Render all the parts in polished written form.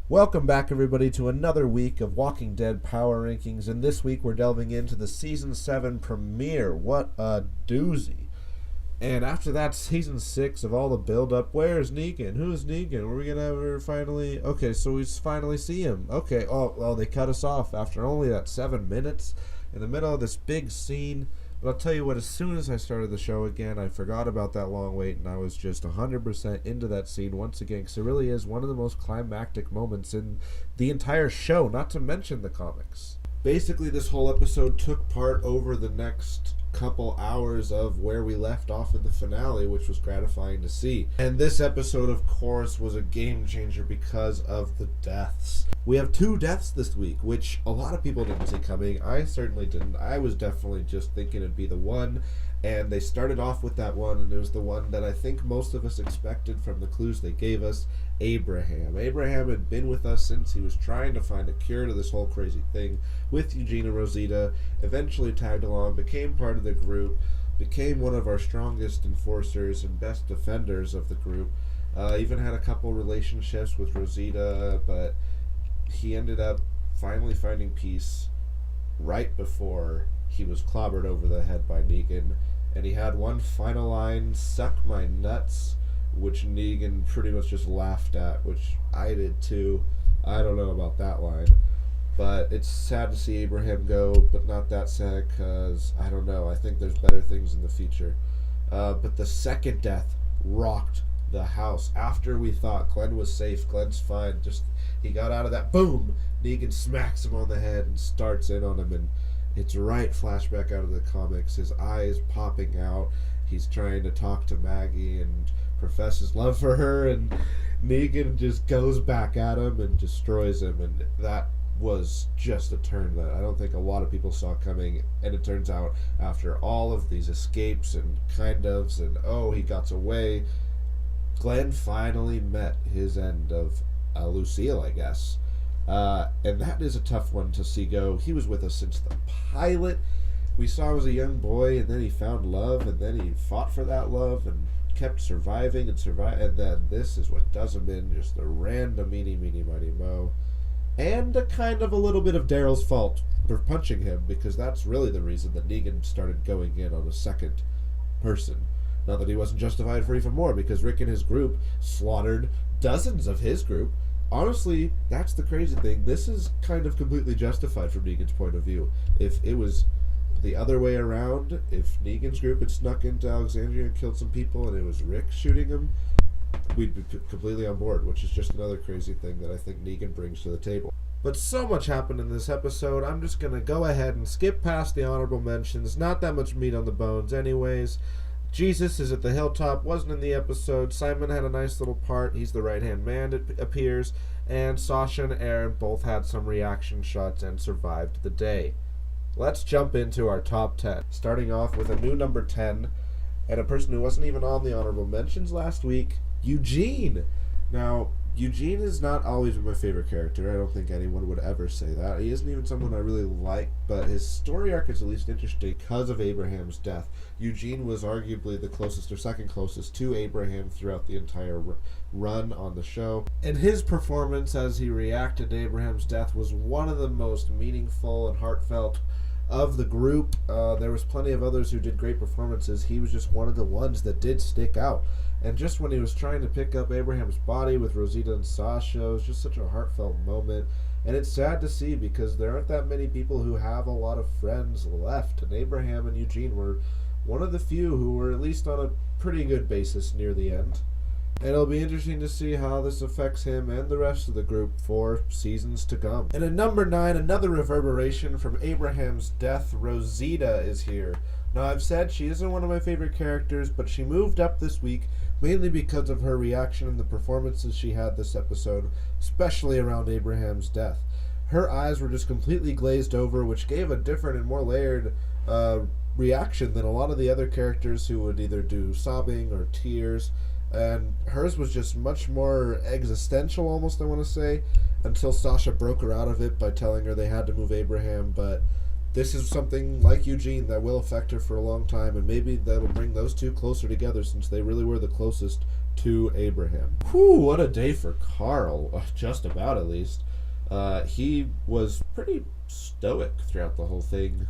Welcome back, everybody, to another week of Walking Dead Power Rankings, and this week we're delving into the Season 7 premiere. What a doozy. And after that, Season 6 of all the build-up, where's Negan? Who's Negan? Are we going to ever finally... Okay, so we finally see him. Okay, oh, well, they cut us off after only that 7 minutes in the middle of this big scene. But I'll tell you what, as soon as I started the show again, I forgot about that long wait, and I was just 100% into that scene once again, because it really is one of the most climactic moments in the entire show, not to mention the comics. Basically, this whole episode took part over the next couple hours of where we left off in the finale, which was gratifying to see. And this episode, of course, was a game changer because of the deaths. We have 2 deaths this week, which a lot of people didn't see coming. I certainly didn't. I was definitely just thinking it'd be the one, and they started off with that one, and it was the one that I think most of us expected from the clues they gave us, Abraham. Abraham had been with us since he was trying to find a cure to this whole crazy thing with Eugene and Rosita, eventually tagged along, became part of the group, became one of our strongest enforcers and best defenders of the group, even had a couple relationships with Rosita, but he ended up finally finding peace right before he was clobbered over the head by Negan, and he had one final line, "Suck my nuts," which Negan pretty much just laughed at, which I did too. I don't know about that line, but it's sad to see Abraham go, but not that sad, because, I don't know, I think there's better things in the future. But the second death rocked the house. After we thought Glenn was safe, Glenn's fine, just he got out of that, boom, Negan smacks him on the head and starts in on him, and it's right flashback out of the comics, his eyes popping out, he's trying to talk to Maggie and profess his love for her, and Negan just goes back at him and destroys him, and that was just a turn that I don't think a lot of people saw coming, and it turns out after all of these escapes and kind ofs and he got away, Glenn finally met his end of Lucille, I guess. And that is a tough one to see go. He was with us since the pilot. We saw him as a young boy, and then he found love, and then he fought for that love and kept surviving and then this is what does him in, just the random meeny miny mo. And a kind of a little bit of Daryl's fault for punching him, because that's really the reason that Negan started going in on a second person. Not that he wasn't justified for even more, because Rick and his group slaughtered dozens of his group. Honestly, that's the crazy thing. This is kind of completely justified from Negan's point of view. If it was the other way around, if Negan's group had snuck into Alexandria and killed some people and it was Rick shooting him, we'd be completely on board, which is just another crazy thing that I think Negan brings to the table. But so much happened in this episode, I'm just going to go ahead and skip past the honorable mentions. Not that much meat on the bones anyways. Jesus is at the hilltop, wasn't in the episode. Simon had a nice little part. He's the right-hand man, it appears. And Sasha and Aaron both had some reaction shots and survived the day. Let's jump into our top 10. Starting off with a new number 10, and a person who wasn't even on the honorable mentions last week, Eugene. Now, Eugene is not always my favorite character. I don't think anyone would ever say that. He isn't even someone I really like, but his story arc is at least interesting because of Abraham's death. Eugene was arguably the closest or second closest to Abraham throughout the entire run on the show. And his performance as he reacted to Abraham's death was one of the most meaningful and heartfelt of the group. There was plenty of others who did great performances. He was just one of the ones that did stick out. And just when he was trying to pick up Abraham's body with Rosita and Sasha, it was just such a heartfelt moment. And it's sad to see, because there aren't that many people who have a lot of friends left. And Abraham and Eugene were one of the few who were at least on a pretty good basis near the end. And it'll be interesting to see how this affects him and the rest of the group for seasons to come. And at number 9, another reverberation from Abraham's death, Rosita is here. Now, I've said she isn't one of my favorite characters, but she moved up this week mainly because of her reaction and the performances she had this episode, especially around Abraham's death. Her eyes were just completely glazed over, which gave a different and more layered reaction than a lot of the other characters who would either do sobbing or tears. And hers was just much more existential, almost, I want to say, until Sasha broke her out of it by telling her they had to move Abraham. But this is something like Eugene that will affect her for a long time, and maybe that'll bring those two closer together, since they really were the closest to Abraham. Whew, what a day for Carl, just about at least. He was pretty stoic throughout the whole thing.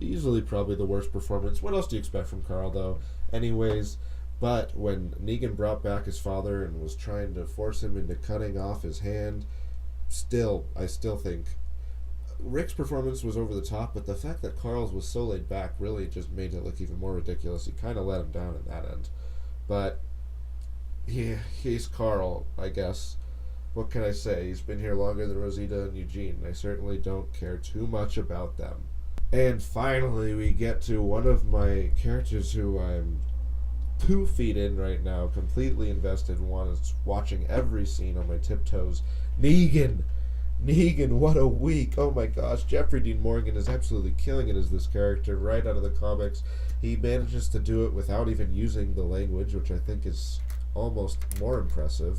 Easily probably the worst performance. What else do you expect from Carl, though? Anyways, but when Negan brought back his father and was trying to force him into cutting off his hand, I still think Rick's performance was over the top, but the fact that Carl's was so laid back really just made it look even more ridiculous. He kind of let him down in that end. But he's Carl, I guess. What can I say? He's been here longer than Rosita and Eugene. I certainly don't care too much about them. And finally, we get to one of my characters who I'm 2 feet in right now, completely invested in watching every scene on my tiptoes. Negan, what a week. Oh my gosh, Jeffrey Dean Morgan is absolutely killing it as this character right out of the comics. He manages to do it without even using the language, which I think is almost more impressive.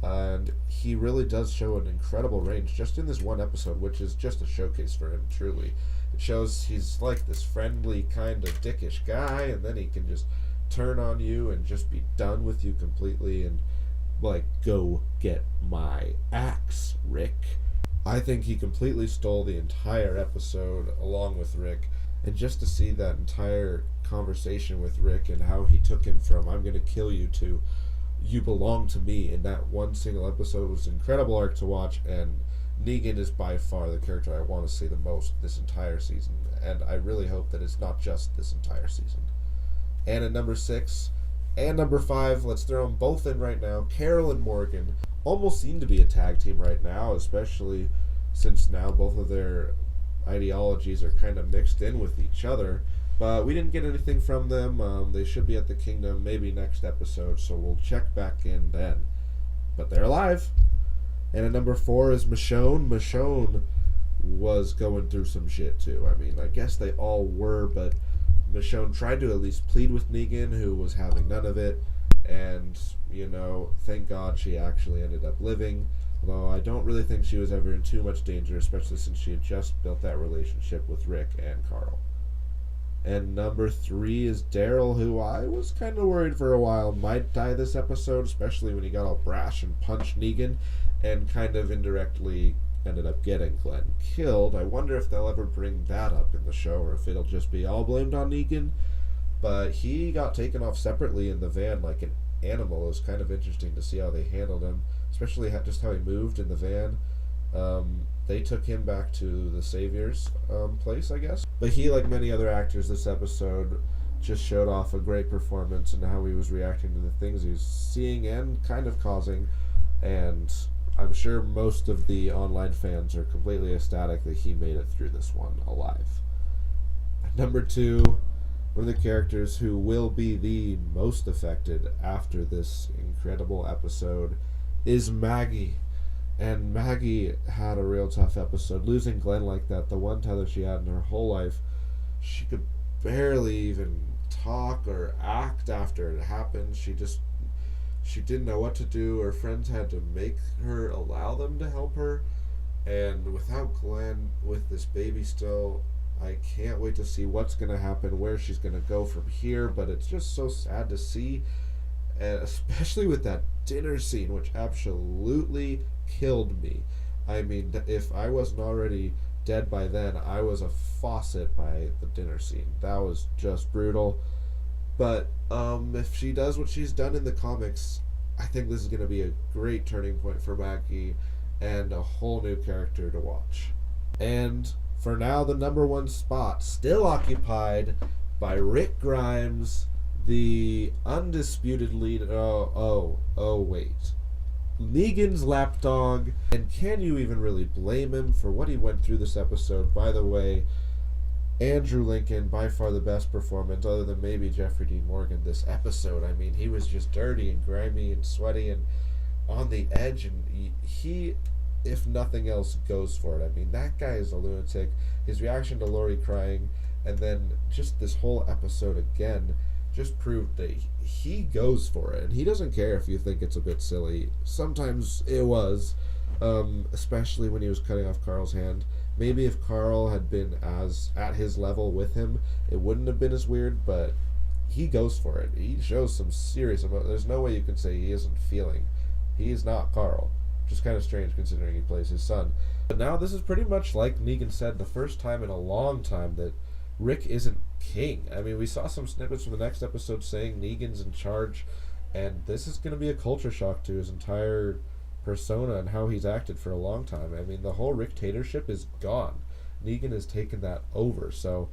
And he really does show an incredible range just in this one episode, which is just a showcase for him, truly. It shows he's like this friendly, kind of dickish guy, and then he can just turn on you and just be done with you completely and, like, go get my axe, Rick. I think he completely stole the entire episode along with Rick, and just to see that entire conversation with Rick and how he took him from "I'm gonna kill you" to "you belong to me" in that one single episode was an incredible arc to watch. And Negan is by far the character I want to see the most this entire season, and I really hope that it's not just this entire season. And at number 6 and number 5, let's throw them both in right now. Carol and Morgan almost seem to be a tag team right now, especially since now both of their ideologies are kind of mixed in with each other. But we didn't get anything from them. They should be at the Kingdom maybe next episode, so we'll check back in then. But they're alive. And at number 4 is Michonne. Michonne was going through some shit too. I mean, I guess they all were, but Michonne tried to at least plead with Negan, who was having none of it. And, thank God she actually ended up living. Although I don't really think she was ever in too much danger, especially since she had just built that relationship with Rick and Carl. And number 3 is Daryl, who I was kind of worried for a while might die this episode, especially when he got all brash and punched Negan and kind of indirectly ended up getting Glenn killed. I wonder if they'll ever bring that up in the show or if it'll just be all blamed on Negan. But he got taken off separately in the van like an animal. It was kind of interesting to see how they handled him, especially just how he moved in the van. They took him back to the Savior's place, I guess. But he, like many other actors this episode, just showed off a great performance and how he was reacting to the things he was seeing and kind of causing. And I'm sure most of the online fans are completely ecstatic that he made it through this one alive. Number 2, one of the characters who will be the most affected after this incredible episode is Maggie. And Maggie had a real tough episode. Losing Glenn like that, the one tether she had in her whole life, she could barely even talk or act after it happened. She didn't know what to do. Her friends had to make her allow them to help her. And without Glenn, with this baby still, I can't wait to see what's going to happen, where she's going to go from here. But it's just so sad to see, and especially with that dinner scene, which absolutely killed me. I mean, if I wasn't already dead by then, I was a faucet by the dinner scene. That was just brutal. But if she does what she's done in the comics, I think this is going to be a great turning point for Maggie and a whole new character to watch. And for now, the number 1 spot still occupied by Rick Grimes, the undisputed lead. Wait. Negan's lapdog. And can you even really blame him for what he went through this episode? By the way, Andrew Lincoln, by far the best performance, other than maybe Jeffrey Dean Morgan, this episode. I mean, he was just dirty and grimy and sweaty and on the edge, and he, if nothing else, goes for it. I mean, that guy is a lunatic. His reaction to Lori crying, and then just this whole episode again, just proved that he goes for it, and he doesn't care if you think it's a bit silly. Sometimes it was, especially when he was cutting off Carl's hand. Maybe if Carl had been at his level with him, it wouldn't have been as weird, but he goes for it. He shows some serious emotion. There's no way you can say he isn't feeling. He's not Carl. Which is kind of strange considering he plays his son. But now this is pretty much like Negan said, the first time in a long time that Rick isn't king. I mean, we saw some snippets from the next episode saying Negan's in charge, and this is going to be a culture shock to his entire persona and how he's acted for a long time. I mean, the whole Rick-tatorship is gone. Negan has taken that over, so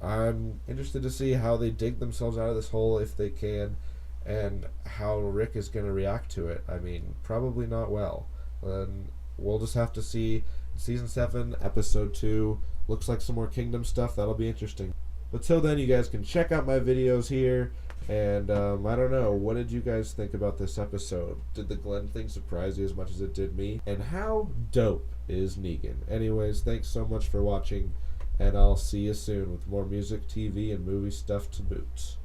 I'm interested to see how they dig themselves out of this hole if they can, and how Rick is going to react to it. I mean, probably not well. And we'll just have to see. Season 7, Episode 2, looks like some more Kingdom stuff. That'll be interesting. But till then, you guys can check out my videos here. And I don't know, what did you guys think about this episode? Did the Glenn thing surprise you as much as it did me? And how dope is Negan? Anyways, thanks so much for watching, and I'll see you soon with more music, TV, and movie stuff to boot.